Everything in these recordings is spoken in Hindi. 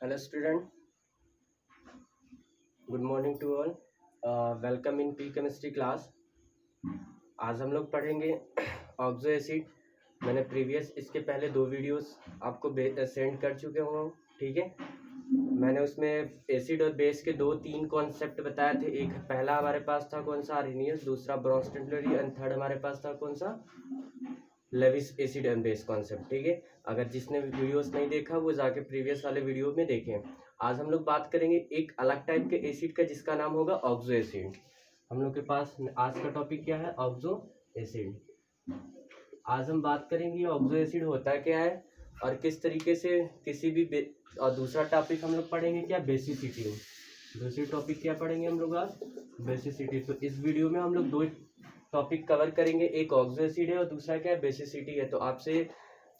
Hello student, good morning to all. Welcome in P chemistry class. आज हम लोग पढ़ेंगे ऑक्सो एसिड। मैंने प्रीवियस इसके पहले 2 वीडियोस आपको सेंड कर चुके हूँ, ठीक है। मैंने उसमें एसिड और बेस के 2-3 कॉन्सेप्ट बताए थे। एक पहला हमारे पास था कौन सा, आर्हेनियस, दूसरा ब्रोंस्टेनरी एंड थर्ड हमारे पास था कौन सा, Lewis acid and base concept, ठीक है। अगर जिसने वीडियोस नहीं देखा वो जाके प्रीवियस वाले वीडियो में देखें। आज हम लोग बात करेंगे एक अलग टाइप के एसिड का जिसका नाम होगा ऑक्सो एसिड। हम लोग के पास आज का टॉपिक क्या है, ऑक्सो एसिड। आज हम बात करेंगे ऑक्सो एसिड होता क्या है और किस तरीके से किसी भी और दूसरा टॉपिक हम लोग पढ़ेंगे क्या, बेसिसिटी। दूसरी टॉपिक क्या पढ़ेंगे हम लोग आज, बेसिसिटी। तो इस वीडियो में हम लोग 2 टॉपिक कवर करेंगे, एक ऑक्सो एसिड है और दूसरा क्या है, बेसिसिटी है। तो आपसे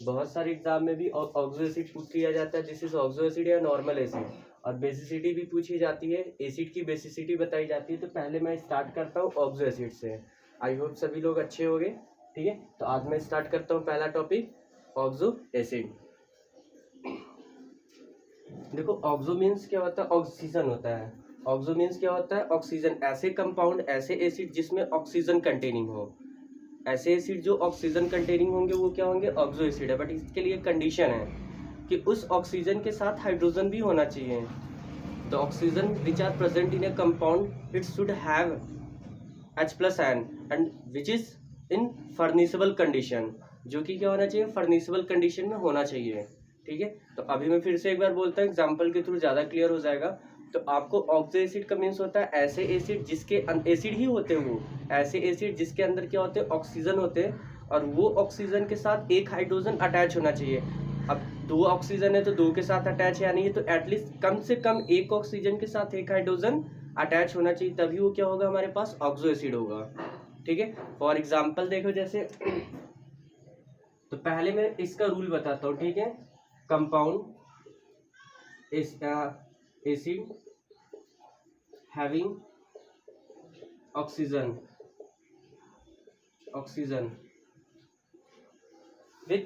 बहुत सारे एग्जाम में भी ऑक्सो एसिड पूछ लिया जाता है, दिस इज ऑक्सो एसिड या नॉर्मल एसिड, और बेसिसिटी भी पूछी जाती है, एसिड की बेसिसिटी बताई जाती है। तो पहले मैं स्टार्ट करता हूँ ऑक्सो एसिड से। आई होप सभी लोग अच्छे हो गए, ठीक है। तो आज मैं स्टार्ट करता हूँ पहला टॉपिक, ऑक्सो एसिड। देखो ऑक्सो मीन्स क्या होता है, ऑक्सीजन होता है। ऑक्सो मीन्स क्या होता है, ऑक्सीजन। ऐसे कंपाउंड, ऐसे एसिड जिसमें ऑक्सीजन कंटेनिंग हो, ऐसे एसिड जो ऑक्सीजन कंटेनिंग होंगे वो क्या होंगे, ऑक्सो एसिड है। बट इसके लिए कंडीशन है कि उस ऑक्सीजन के साथ हाइड्रोजन भी होना चाहिए। The oxygen which are present in a compound it should have H+N and which is in furnishable condition, जो कि क्या होना चाहिए, फर्निसेबल कंडीशन में होना चाहिए, ठीक है। तो अभी मैं फिर से एक बार बोलता हूँ, एग्जाम्पल के थ्रू ज़्यादा क्लियर हो जाएगा। तो आपको ऑक्सो एसिड का मीन्स होता है ऐसे एसिड जिसके एसिड ही होते हैं, वो ऐसे एसिड जिसके अंदर क्या होते हैं, ऑक्सीजन होते हैं, और वो ऑक्सीजन के साथ एक हाइड्रोजन अटैच होना चाहिए। अब 2 ऑक्सीजन है तो 2 के साथ अटैच है, यानी तो एटलीस्ट कम से कम एक ऑक्सीजन के साथ एक हाइड्रोजन अटैच होना चाहिए, तभी वो क्या होगा, हमारे पास ऑक्सो एसिड होगा, ठीक है। फॉर एग्जाम्पल देखो, जैसे तो पहले मैं इसका रूल बताता हूँ, ठीक है। Compound acid having oxygen with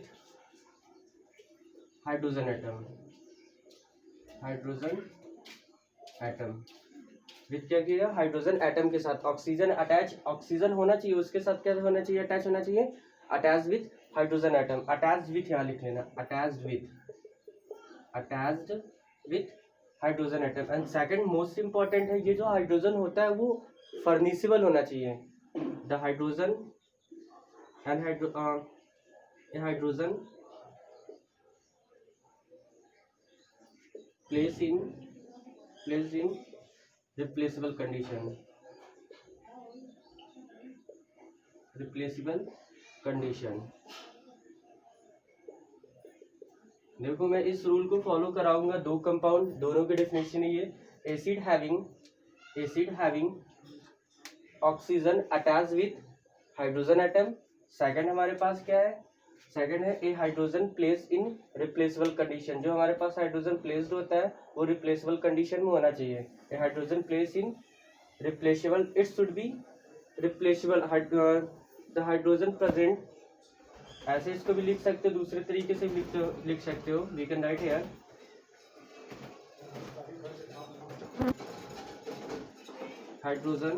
hydrogen atom with क्या किया, हाइड्रोजन एटम के साथ ऑक्सीजन अटैच, ऑक्सीजन होना चाहिए उसके साथ, क्या होना चाहिए, अटैच होना चाहिए, attach with hydrogen atom. Attached with यहाँ लिख लेना, attached with hydrogen atom. And second most important है, ये जो हाइड्रोजन होता है वो फर्निसेबल होना चाहिए। The hydrogen and hydrogen place in replaceable condition. देखो मैं इस रूल को फॉलो कराऊंगा, 2 कंपाउंड, दोनों के डेफिनेशन है ये, acid having oxygen attach with hydrogen atom. Second हमारे पास क्या है, सेकंड है a hydrogen place in replaceable condition. जो हमारे पास हाइड्रोजन प्लेस्ड होता है वो रिप्लेसेबल कंडीशन में होना चाहिए। A hydrogen place in replaceable, it should be replaceable, the hydrogen present. ऐसे इसको भी लिख सकते हो, दूसरे तरीके से लिख सकते हो, we can write here hydrogen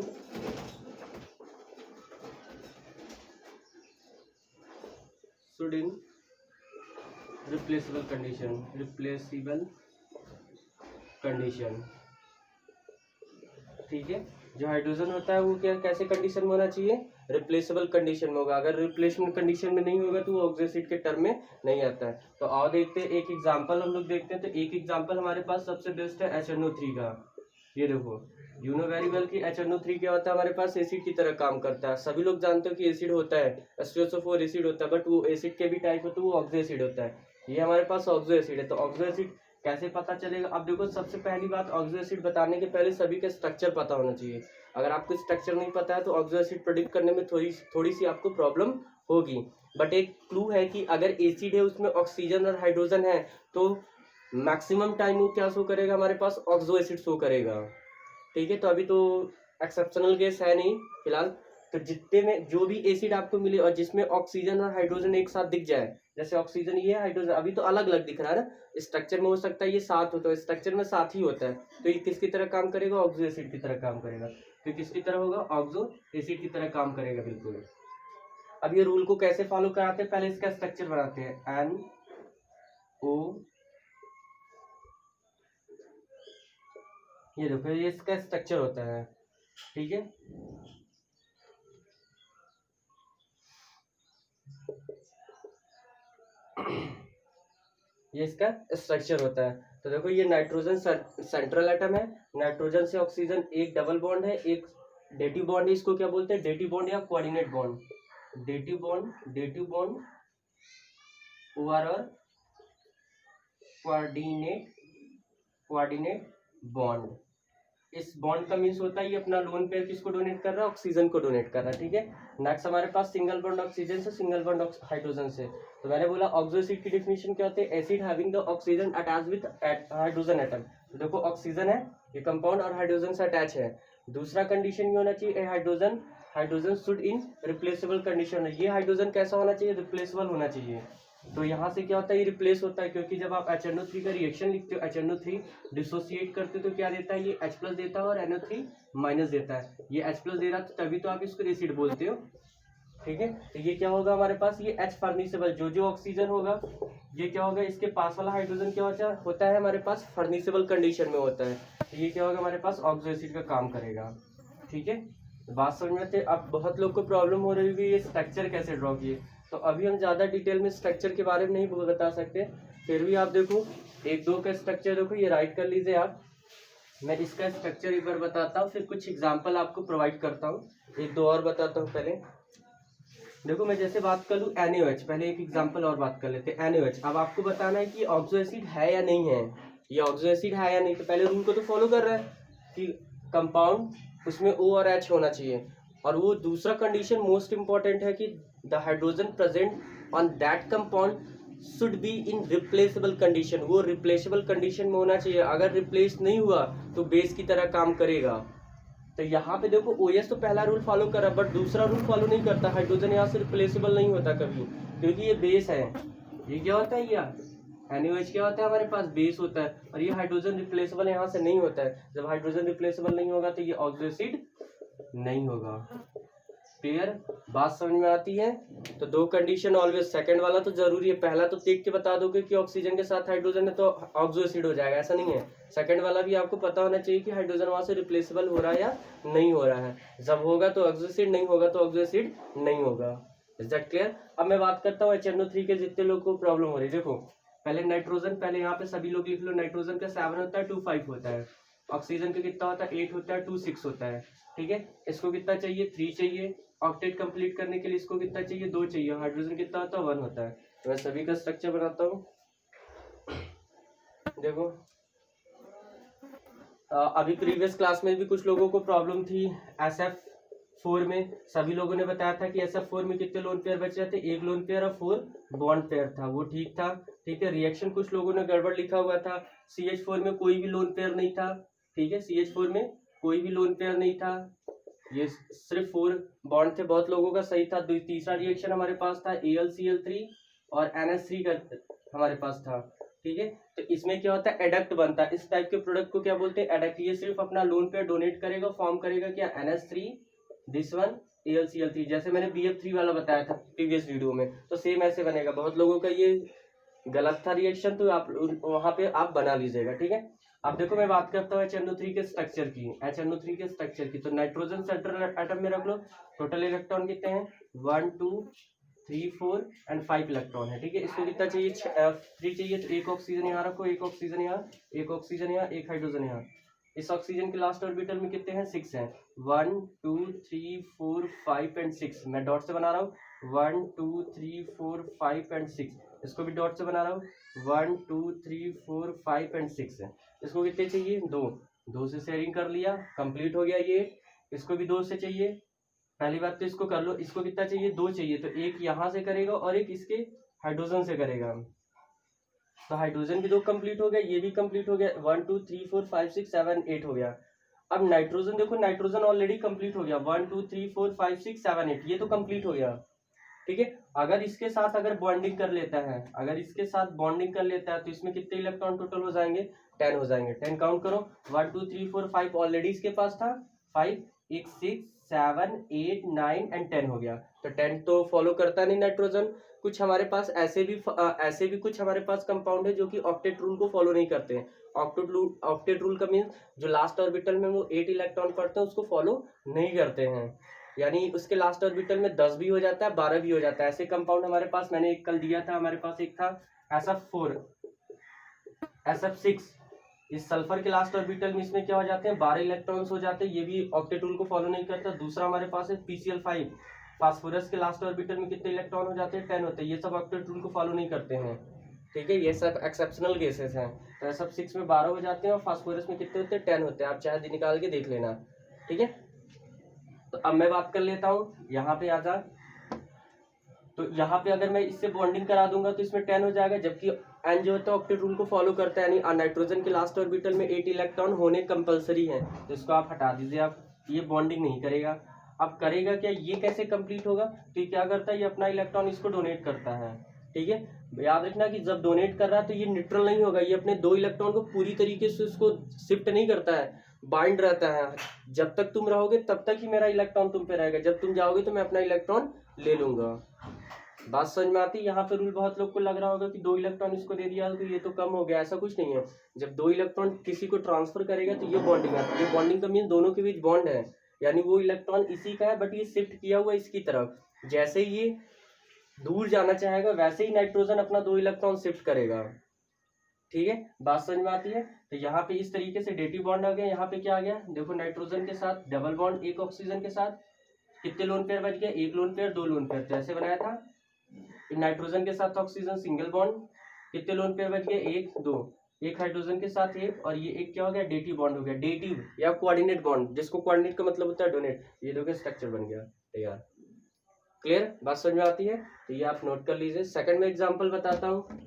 should in replaceable condition, ठीक है। जो हाइड्रोजन होता है वो क्या, कैसे कंडीशन में होना चाहिए, रिप्लेसेबल कंडीशन में होगा। अगर रिप्लेसमेंट कंडीशन में नहीं होगा तो वो ऑक्सो एसिड के टर्म में नहीं आता है। तो आओ देखते हैं एक एग्जांपल हम लोग देखते हैं। तो एक एग्जांपल हमारे पास सबसे बेस्ट है HNO3 का। ये देखो, यू नो वेरी वेल कि HNO3 क्या होता है, हमारे पास एसिड की तरह काम करता है। सभी लोग जानते हो कि एसिड होता है, H2SO4 एसिड होता है, बट वो एसिड के भी टाइप होता है, वो ऑक्सो एसिड होता है। ये हमारे पास ऑक्सो एसिड है। तो ऑक्सो एसिड कैसे पता चलेगा, अब देखो सबसे पहली बात, ऑक्सो एसिड बताने के पहले सभी का स्ट्रक्चर पता होना चाहिए। अगर आपको स्ट्रक्चर नहीं पता है तो ऑक्सो एसिड प्रेडिक्ट करने में थोड़ी सी आपको प्रॉब्लम होगी। बट एक क्लू है कि अगर एसिड है उसमें ऑक्सीजन और हाइड्रोजन है तो मैक्सिमम टाइम वो क्या शो करेगा, हमारे पास ऑक्सो एसिड शो करेगा, ठीक है। तो अभी तो एक्सेप्शनल केस है नहीं फिलहाल, तो जितने में जो भी एसिड आपको मिले और जिसमें ऑक्सीजन और हाइड्रोजन एक साथ दिख जाए, जैसे ऑक्सीजन ये है, हाइड्रोजन अभी तो अलग अलग दिख रहा है ना, स्ट्रक्चर में हो सकता है ये साथ होता है, स्ट्रक्चर में साथ ही होता है, तो ये किसकी तरह काम करेगा, ऑक्सो एसिड की तरह काम करेगा। तो किसकी तरह होगा, ऑक्सो एसिड की तरह काम करेगा बिल्कुल। अब ये रूल को कैसे फॉलो कराते हैं, पहले इसका स्ट्रक्चर बनाते हैं, NO, ये देखो ये इसका स्ट्रक्चर होता है, ठीक है। ये इसका स्ट्रक्चर होता है। तो देखो ये नाइट्रोजन सेंट्रल एटम है, नाइट्रोजन से ऑक्सीजन एक डबल बॉन्ड है, एक डेटिव बॉन्ड है, इसको क्या बोलते हैं, डेटिव बॉन्ड या coordinate bond, dative bond OR और कोऑर्डिनेट बॉन्ड। इस बॉन्ड का मीन्स होता है ये अपना लोन पेयर किसको डोनेट कर रहा है, ऑक्सीजन को डोनेट कर रहा है, ठीक है। नेक्स्ट हमारे पास सिंगल बॉन्ड ऑक्सीजन से, सिंगल बॉन्ड हाइड्रोजन से। तो मैंने बोला ऑक्सो एसिड की डेफिनेशन क्या होती है, acid having the oxygen attach with hydrogen atom. तो देखो ऑक्सीजन है ये कंपाउंड और हाइड्रोजन से अटैच है। दूसरा कंडीशन ये होना चाहिए, hydrogen should in replaceable condition, ये हाइड्रोजन कैसा होना चाहिए, रिप्लेसेबल होना चाहिए। तो यहाँ से क्या होता है, ये रिप्लेस होता है, क्योंकि जब आप HNO3 का रिएक्शन लिखते हो, HNO3 डिसोसिएट करते हो तो क्या देता है, ये H+ देता है और NO3 माइनस देता है। ये H+ दे रहा तो तभी तो आप इसको एसिड बोलते हो, ठीक है। तो ये क्या होगा हमारे पास, ये H फर्निसेबल, जो ऑक्सीजन होगा ये क्या होगा, इसके पास वाला हाइड्रोजन क्या होता है हमारे पास फर्निसेबल कंडीशन में होता है, तो ये क्या होगा हमारे पास ऑक्सो एसिड का काम करेगा, ठीक है। बात समझ में आते। अब बहुत लोग को प्रॉब्लम हो रही है ये स्ट्रक्चर कैसे ड्रॉ किए, तो अभी हम ज़्यादा डिटेल में स्ट्रक्चर के बारे में नहीं बता सकते, फिर भी आप देखो एक दो का स्ट्रक्चर देखो, ये राइट कर लीजिए आप। मैं इसका स्ट्रक्चर एक बार बताता हूँ, फिर कुछ एग्जांपल आपको प्रोवाइड करता हूँ, एक दो और बताता हूँ। पहले देखो मैं जैसे बात कर लूँ NaOH, पहले एक एग्जांपल और बात कर लेते हैं NaOH। अब आपको बताना है कि ऑक्सो एसिड है या नहीं है, ये ऑक्सो एसिड है या नहीं। तो पहले रूल को तो फॉलो कर रहा है कि कंपाउंड उसमें O और H होना चाहिए, और वो दूसरा कंडीशन मोस्ट इंपॉर्टेंट है कि the hydrogen present on that compound should be in replaceable condition, वो रिप्लेसेबल कंडीशन में होना चाहिए। अगर रिप्लेस नहीं हुआ तो बेस की तरह काम करेगा। तो यहाँ पे देखो OS तो पहला रूल फॉलो कर रहा है, बट दूसरा रूल फॉलो नहीं करता, हाइड्रोजन यहाँ से रिप्लेसेबल नहीं होता कभी, क्योंकि ये बेस है। ये क्या होता है, ये NaOH क्या होता है हमारे पास, बेस होता है, और ये हाइड्रोजन रिप्लेसेबल यहाँ से नहीं होता है। जब हाइड्रोजन रिप्लेसेबल नहीं होगा तो ये ऑक्सो एसिड नहीं होगा। क्लियर, बात समझ में आती है। तो दो कंडीशन ऑलवेज, सेकंड वाला तो जरूरी है, पहला तो देख के बता दोगे कि ऑक्सीजन के साथ हाइड्रोजन है तो ऑक्सो एसिड हो जाएगा, ऐसा नहीं है। सेकंड वाला भी आपको पता होना चाहिए कि हाइड्रोजन वहां से रिप्लेसेबल हो रहा है या नहीं हो रहा है, जब होगा तो ऑक्सो एसिड, नहीं होगा तो ऑक्सो एसिड नहीं होगा। Is that clear. अब मैं बात करता हूँ HNO3 के जितने लोग को प्रॉब्लम हो रही है। देखो पहले नाइट्रोजन, पहले यहाँ पे सभी लोग लिख लो, नाइट्रोजन का 7 होता है, 2 5 होता है। ऑक्सीजन का कितना होता है, 8 होता है, 2 6 होता है, ठीक है। इसको कितना चाहिए, 3 चाहिए। ऑक्टेट कंप्लीट करने के लिए इसको कितना चाहिए, 2 चाहिए। हाइड्रोजन कितना होता है, 1 होता है। तो मैं सभी का स्ट्रक्चर बनाता हूँ। देखो अभी प्रीवियस क्लास में भी कुछ लोगों को प्रॉब्लम थी SF4 में, सभी लोगों ने बताया था कि SF4 में कितने लोन पेयर बचे थे, 1 लोन पेयर और 4 बॉन्ड पेयर था, वो ठीक था, ठीक है। रिएक्शन कुछ लोगों ने गड़बड़ लिखा हुआ था, CH4 में कोई भी लोन पेयर नहीं था, ठीक है। CH4 में कोई भी लोन पेयर नहीं था, ये सिर्फ 4 बॉन्ड थे, बहुत लोगों का सही था। तीसरा रिएक्शन हमारे पास था AlCl3 और NH3 का हमारे पास था, ठीक है। तो इसमें क्या होता है, एडक्ट बनता है, इस टाइप के प्रोडक्ट को क्या बोलते हैं, एडक्ट। ये सिर्फ अपना लोन पेयर डोनेट करेगा, फॉर्म करेगा क्या, NH3 दिस वन AlCl3, जैसे मैंने BF3 वाला बताया था प्रीवियस वीडियो में, तो सेम ऐसे बनेगा। बहुत लोगों का ये गलत था रिएक्शन, तो आप वहां पे आप बना लीजिएगा, ठीक है। अब देखो मैं बात करता हूँ HNO3 के स्ट्रक्चर की, HNO3 के स्ट्रक्चर की। तो नाइट्रोजन सेंट्रल एटम में रख लो, टोटल इलेक्ट्रॉन कितने हैं, 1 2 3 4 एंड 5 इलेक्ट्रॉन है, ठीक है। इसको कितना चाहिए, 3 चाहिए, तो एक ऑक्सीजन यहाँ रखो, एक ऑक्सीजन यहाँ, एक ऑक्सीजन यहाँ, एक हाइड्रोजन यहाँ। इस ऑक्सीजन के लास्ट ऑर्बिटल में कितने हैं, 6 हैं, 1 2 3 4 5 एंड 6। मैं डॉट से बना रहा हूँ, 1 2 3 4 5 एंड 6। इसको भी डॉट से बना रहा हूँ, 1 2 3 4 5 एंड 6 है। इसको कितने चाहिए, 2 से शेयरिंग कर लिया, कंप्लीट हो गया ये। इसको भी 2 से चाहिए, पहली बात तो इसको कर लो। इसको कितना चाहिए, 2 चाहिए, तो एक यहाँ से करेगा और एक इसके हाइड्रोजन से करेगा, तो हाइड्रोजन भी 2 कंप्लीट हो गया, ये भी कंप्लीट हो गया, 1 2 3 4 5 6 7 8 हो गया। अब नाइट्रोजन देखो, नाइट्रोजन ऑलरेडी कंप्लीट हो गया, 1 2 3 4 5 6 7 8, ये तो कंप्लीट हो गया। ठीक है, अगर इसके साथ अगर बॉन्डिंग कर लेता है, अगर इसके साथ बॉन्डिंग कर लेता है तो इसमें कितने इलेक्ट्रॉन टोटल हो जाएंगे, 10 हो जाएंगे। 10 काउंट करो, 1 2 3 4 5 ऑलरेडी इसके पास था, 5 एक 6 7 8 9 एंड 10 हो गया। तो 10 तो फॉलो करता नहीं नाइट्रोजन। कुछ हमारे पास ऐसे भी कुछ हमारे पास कंपाउंड है जो कि ऑक्टेट रूल को फॉलो नहीं करते हैं। ऑक्टेट रूल का मीन जो लास्ट ऑर्बिटल में वो 8 इलेक्ट्रॉन पड़ते हैं उसको फॉलो नहीं करते हैं, यानी उसके लास्ट ऑर्बिटल में 10 भी हो जाता है, 12 भी हो जाता है। ऐसे कंपाउंड हमारे पास मैंने एक कल दिया था, हमारे पास एक था SF4 SF6, इस सल्फर के लास्ट ऑर्बिटल में इसमें क्या हो जाते हैं, 12 इलेक्ट्रॉन्स हो जाते हैं, ये भी ऑक्टेट रूल को फॉलो नहीं करता। दूसरा हमारे पास है PCl5, फास्फोरस के लास्ट ऑर्बिटल में कितने इलेक्ट्रॉन हो जाते हैं, 10 होते हैं। ये सब ऑक्टेट रूल को फॉलो नहीं करते हैं। ठीक है, ये सब एक्सेप्शनल केसेस हैं। तो SF6 में 12 हो जाते हैं और फास्फोरस में कितने होते हैं, 10 होते हैं। आप चाहे निकाल के देख लेना। ठीक है, तो अब मैं बात कर लेता हूँ, यहाँ पे आ जा। तो यहाँ पे अगर मैं इससे बॉन्डिंग करा दूंगा तो इसमें 10 हो जाएगा, जबकि एन जो होता है ऑक्टेट रूल को फॉलो करता है, यानी नाइट्रोजन के लास्ट ऑर्बिटल में 8 इलेक्ट्रॉन होने कंपलसरी है, तो इसको आप हटा दीजिए। आप ये बॉन्डिंग नहीं करेगा। अब करेगा क्या, ये कैसे कंप्लीट होगा, तो ये क्या करता है, ये अपना इलेक्ट्रॉन इसको डोनेट करता है। ठीक है, याद रखना कि जब डोनेट कर रहा है तो ये न्यूट्रल नहीं होगा, ये अपने 2 इलेक्ट्रॉन को पूरी तरीके से उसको शिफ्ट नहीं करता है, बाइंड रहता है। जब तक तुम रहोगे तब तक ही मेरा इलेक्ट्रॉन तुम पे रहेगा, जब तुम जाओगे तो मैं अपना इलेक्ट्रॉन ले लूंगा। बात समझ में आती है। यहाँ पे रूल बहुत लोग को लग रहा होगा कि 2 इलेक्ट्रॉन इसको दे दिया तो ये तो कम हो गया, ऐसा कुछ नहीं है। जब 2 इलेक्ट्रॉन किसी को ट्रांसफर करेगा तो ये बॉन्डिंग है। ये बॉन्डिंग का मीन दोनों के बीच बॉन्ड है, यानी वो इलेक्ट्रॉन इसी का है बट ये शिफ्ट किया हुआ इसकी तरफ। जैसे ही ये दूर जाना चाहेगा वैसे ही नाइट्रोजन अपना 2 इलेक्ट्रॉन शिफ्ट करेगा। ठीक है, बात समझ में आती है। तो यहाँ पे इस तरीके से डेटिव बॉन्ड आ गया। यहाँ पे क्या आ गया, देखो नाइट्रोजन के साथ डबल बॉन्ड, एक ऑक्सीजन के साथ कितने लोन पेयर बच गए, 1 लोन पेयर 2 लोन पेयर, जैसे बनाया था। नाइट्रोजन के साथ ऑक्सीजन सिंगल बॉन्ड, कितने लोन पेयर बच गए, 1 2, एक हाइड्रोजन के साथ 1, और ये एक क्या हो गया, डेटिव बॉन्ड हो गया। डेटिव या कोऑर्डिनेट बॉन्ड, जिसको कोऑर्डिनेट का मतलब होता है डोनेट। ये देखो स्ट्रक्चर बन गया तैयार। क्लियर, बात समझ में आती है। तो ये आप नोट कर लीजिए। सेकंड में एग्जांपल बताता हूँ,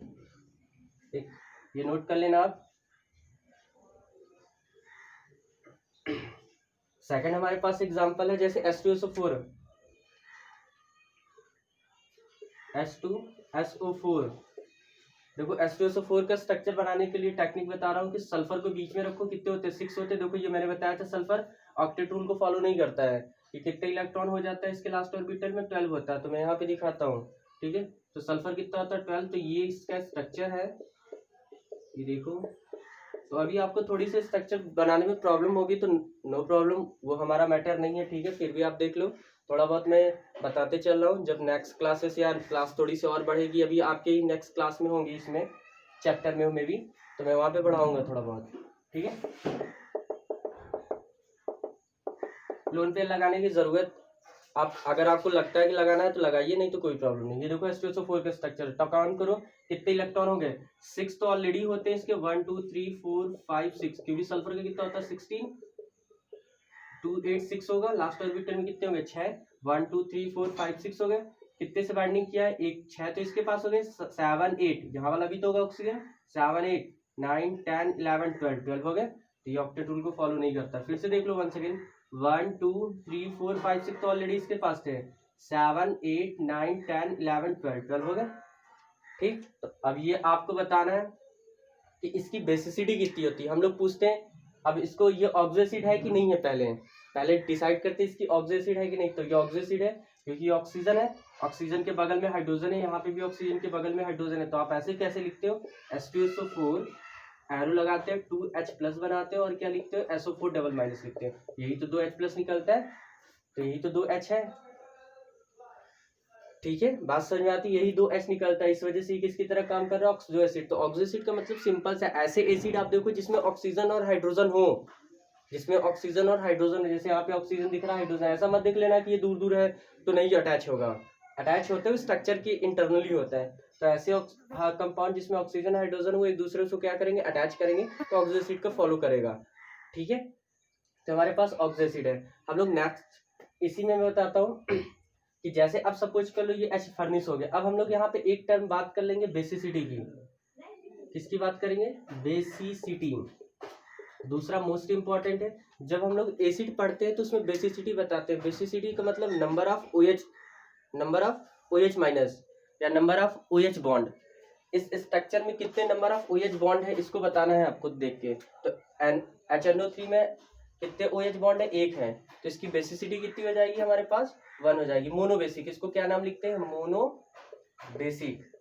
ये नोट कर लेना आप। सेकंड हमारे पास एग्जांपल है जैसे H2SO4, H2SO4। देखो H2SO4 का स्ट्रक्चर बनाने के लिए टेक्निक बता रहा हूँ कि सल्फर को बीच में रखो, कितने होते हैं, 6 होते हैं। देखो ये मैंने बताया था, सल्फर ऑक्टेट रूल को फॉलो नहीं करता है। ये कितने इलेक्ट्रॉन हो जाता है इसके लास्ट ऑर्बिटल में, 12 होता है। तो मैं यहाँ पे दिखाता हूँ। ठीक है, तो सल्फर कितना होता है, 12। तो ये इसका स्ट्रक्चर है, ये देखो। तो अभी आपको थोड़ी सी स्ट्रक्चर बनाने में प्रॉब्लम होगी तो नो प्रॉब्लम, वो हमारा मैटर नहीं है। ठीक है, फिर भी आप देख लो, थोड़ा बहुत मैं बताते चल रहा हूँ। जब नेक्स्ट क्लासेस या क्लास थोड़ी सी और बढ़ेगी, अभी आपके ही नेक्स्ट क्लास में होंगी, इसमें चैप्टर में मे भी, तो मैं वहाँ पे बढ़ाऊंगा थोड़ा बहुत। ठीक है, लोन पे लगाने की जरूरत, आप अगर आपको लगता है कि लगाना है तो लगाइए, नहीं तो कोई प्रॉब्लम नहीं। ये देखो H2SO4 का स्ट्रक्चर, तो काउंट करो कितने इलेक्ट्रॉन हो गए, 6 तो ऑलरेडी होते हैं इसके, 1 2 3 4 5 6, क्योंकि सल्फर का कितना होता है 16, 2 8 6 होगा। लास्ट ऑर्बिटल में कितने हो गए, 6, 1 2 3 4 5 6 हो गए। कितने से बाइंडिंग किया है, एक 6 तो इसके पास हो गए, 7 8 यहाँ वाला भी तो होगा ऑक्सीजन, 7 8 9 10 11 12 हो गए। तो ये ऑक्टेट रूल को फॉलो नहीं करता। फिर से देख लो वन सेकेंड, 1 2 3 4 5 6 तो ऑलरेडी इसके पास थे, 7 8 9 10 11 12 हो गए। ठीक, तो अब ये आपको बताना है कि इसकी बेसिसिटी कितनी होती है। हम लोग पूछते हैं अब इसको, ये ऑक्सो एसिड है कि नहीं है, पहले डिसाइड करते हैं इसकी ऑक्सो एसिड है कि नहीं। तो ये ऑक्सो एसिड है क्योंकि ऑक्सीजन है, ऑक्सीजन के बगल में हाइड्रोजन है, यहाँ पे भी ऑक्सीजन के बगल में हाइड्रोजन है। तो आप ऐसे कैसे लिखते हो, H2SO4 एरो लगाते हैं, 2H+ बनाते हो और क्या लिखते हो, SO4 डबल माइनस लिखते हो। यही तो 2H+ निकलता है, तो यही तो 2H है। ठीक है, बात समझ में आती है। यही 2H निकलता है, इस वजह से किसकी तरह काम कर रहा है, ऑक्सो एसिड। तो ऑक्सो एसिड का मतलब सिंपल सा, ऐसे एसिड आप देखो जिसमें ऑक्सीजन और हाइड्रोजन हो, जिसमें ऑक्सीजन और हाइड्रोजन, जैसे यहाँ पे ऑक्सीजन दिख रहा है, हाइड्रोजन। ऐसा मत देख लेना कि ये दूर दूर है तो नहीं अटैच होगा, अटैच होते हुए स्ट्रक्चर के इंटरनली होता है। तो ऐसे कंपाउंड जिसमें ऑक्सीजन हाइड्रोजन वो एक दूसरे को क्या करेंगे, अटैच करेंगे, तो ऑक्सो एसिड को फॉलो करेगा। ठीक है, तो हमारे पास ऑक्सो एसिड है। हम लोग नेक्स्ट इसी में मैं बताता हूँ कि जैसे अब सपोज कर लो ये H फर्निश हो गया। अब हम लोग यहाँ पे एक टर्म बात कर लेंगे बेसिसिटी की। किसकी बात करेंगे, बेसिसिटी। दूसरा मोस्ट इंपॉर्टेंट है, जब हम लोग एसिड पढ़ते हैं तो उसमें बेसिसिटी बताते हैं। बेसिसिटी का मतलब नंबर ऑफ OH माइनस या नंबर ऑफ OH बॉन्ड। इस स्ट्रक्चर में कितने नंबर ऑफ OH बॉन्ड है इसको बताना है आपको देख के। तो HNO3 में कितने OH बॉन्ड है, एक है, तो इसकी बेसिसिटी कितनी हो जाएगी हमारे पास, 1 हो जाएगी। मोनो बेसिक, इसको क्या नाम लिखते हैं, मोनो बेसिक।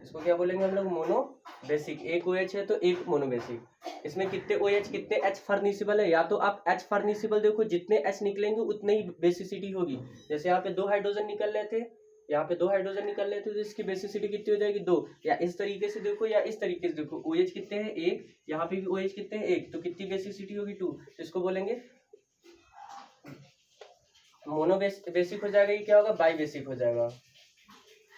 इसको क्या बोलेंगे हम लोग, मोनो बेसिक। एक OH है तो एक मोनो बेसिक। इसमें कितने OH कितने H फर्निसिबल है, या तो आप H फर्निसिबल देखो, जितने H निकलेंगे उतने ही बेसिसिटी होगी। जैसे यहाँ पे 2 हाइड्रोजन निकल रहे थे, यहाँ पे 2 हाइड्रोजन निकल रहे थे, तो इसकी बेसिसिटी कितनी हो जाएगी, 2। या इस तरीके से देखो या इस तरीके से देखो, OH कितने हैं, एक, यहाँ पे भी OH कितने हैं, एक, तो कितनी बेसिसिटी होगी, 2। तो इसको बोलेंगे मोनो बेसिक हो जाएगा। ये क्या होगा, बाई बेसिक हो जाएगा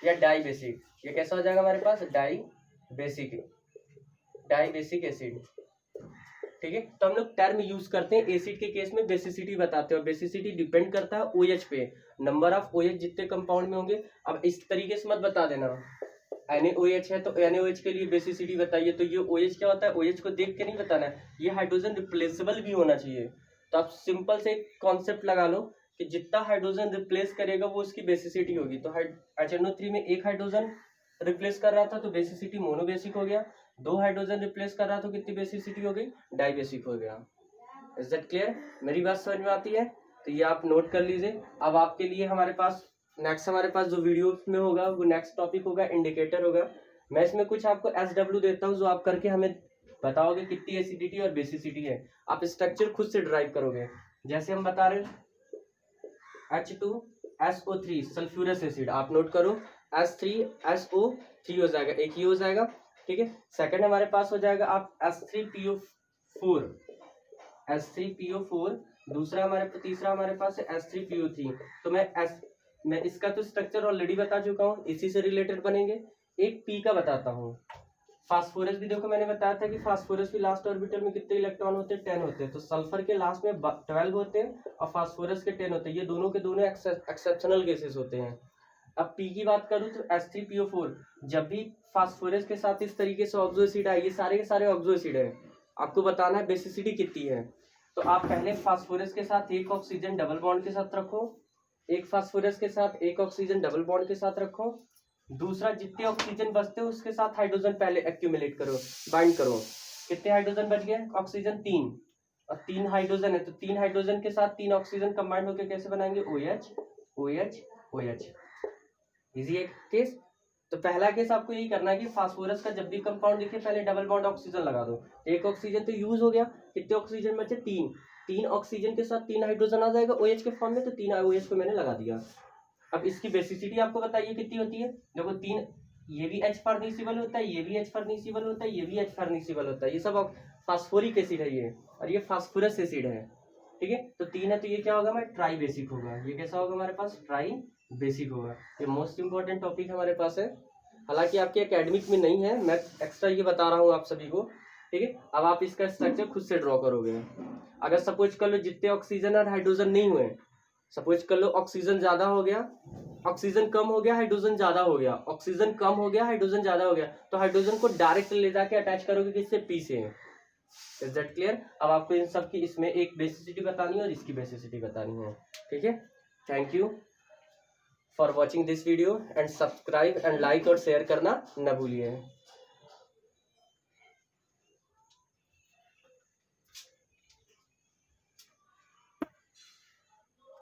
या डाई बेसिक। ये कैसा हो जाएगा हमारे पास, डाई बेसिक एसिड। ठीक है, तो हम लोग टर्म यूज करते हैं एसिड के केस में बेसिसिटी बताते हैं, और बेसिसिटी डिपेंड करता है OH पे, नंबर ऑफ OH जितने कंपाउंड में होंगे। अब इस तरीके से मत बता देना NaOH है तो NaOH के लिए बेसिसिटी बताइए, तो ये OH क्या होता है, OH को देख के नहीं बताना है, ये हाइड्रोजन रिप्लेसेबल भी होना चाहिए। तो आप सिंपल से कॉन्सेप्ट लगा लो कि जितना हाइड्रोजन रिप्लेस करेगा वो उसकी बेसिसिटी होगी। तो HNO3 में एक हाइड्रोजन रिप्लेस कर रहा था तो बेसिसिटी मोनो बेसिक हो गया, 2 हाइड्रोजन रिप्लेस कर रहा तो कितनी बेसिसिटी हो गई, डाई बेसिक हो गया। इज दैट क्लियर, मेरी बात समझ में आती है, तो ये आप नोट कर लीजिए। अब आपके लिए हमारे पास जो वीडियो में होगा वो नेक्स्ट टॉपिक होगा, इंडिकेटर होगा। मैं इसमें कुछ आपको SW देता हूँ जो आप करके हमें बताओगे कितनी एसिडिटी और बेसिसिटी है। आप स्ट्रक्चर खुद से ड्राइव करोगे। जैसे हम बता रहे हैं H2SO3 सल्फ्यूरस एसिड, आप नोट करो H3SO3 हो जाएगा, एक ये हो जाएगा। ठीक है, सेकंड हमारे पास हो जाएगा आप H3PO4, दूसरा तीसरा हमारे पास है H3PO3। तो मैं इसका तो स्ट्रक्चर ऑलरेडी बता चुका हूँ, इसी से रिलेटेड बनेंगे। एक P का बताता हूँ। फास्फोरस भी देखो, मैंने बताया था कि फास्फोरस भी लास्ट ऑर्बिटल में कितने इलेक्ट्रॉन होते हैं, 10 होते हैं। तो सल्फर के लास्ट में 12 होते हैं और फास्फोरस के 10 होते हैं। ये दोनों के दोनों एक्सेप्शनल केसेस होते हैं। अब P की बात करूँ तो H3PO4, जब भी फास्फोरस के साथ इस तरीके से ऑक्सो एसिड आए, ये सारे के सारे ऑक्सो एसिड है, आपको बताना है बेसिसिटी कितनी है। तो आप पहले फास्फोरस के साथ एक ऑक्सीजन डबल बॉन्ड के साथ रखो, एक फास्फोरस के साथ एक ऑक्सीजन डबल बॉन्ड के साथ रखो, दूसरा जितने ऑक्सीजन बचते हैं उसके साथ हाइड्रोजन पहले एक्यूमुलेट करो, बाइंड करो। कितने हाइड्रोजन बच गए, ऑक्सीजन 3, और 3 हाइड्रोजन है तो 3 हाइड्रोजन के साथ 3 ऑक्सीजन कंबाइंड होकर कैसे बनाएंगे, OH। इजी एक केस। तो पहला केस आपको यही करना है कि फास्फोरस का जब भी कंपाउंड दिखे पहले डबल बॉन्ड ऑक्सीजन लगा दो। एक ऑक्सीजन तो यूज हो गया, कितने ऑक्सीजन बचे, 3 ऑक्सीजन के साथ 3 हाइड्रोजन आ जाएगा OH के फॉर्म में, तो 3 OH को मैंने लगा दिया। अब इसकी बेसिसिटी आपको बताइए कितनी होती है। देखो 3, ये भी H फर्निसिबल होता है, ये भी H फर्निसिबल होता है, ये भी H फर्निसिबल होता है, ये सब फास्फोरिक एसिड है ये, और ये फास्फोरस एसिड है। ठीक है, तो 3 है तो ये क्या होगा हमारा, ट्राई बेसिक होगा। ये कैसा होगा हमारे पास, ट्राई बेसिक होगा। ये मोस्ट इंपॉर्टेंट टॉपिक हमारे पास है, हालांकि आपके एकेडमिक में नहीं है, मैं एक्स्ट्रा ये बता रहा हूँ आप सभी को। ठीक है, अब आप इसका स्ट्रक्चर खुद से ड्रॉ करोगे। अगर सपोज कर लो जितने ऑक्सीजन और हाइड्रोजन नहीं हुए, सपोज कर लो ऑक्सीजन ज्यादा हो गया, ऑक्सीजन कम हो गया, हाइड्रोजन ज्यादा हो गया, ऑक्सीजन कम हो गया, हाइड्रोजन ज्यादा हो गया, तो हाइड्रोजन को डायरेक्ट ले जाके अटैच करोगे किससे, P से। Is that clear. अब आपको इन सब की इसमें एक बेसिसिटी बतानी है और इसकी बेसिसिटी बतानी है। ठीक है, thank you for watching this video and subscribe and like और शेयर करना न भूलिए।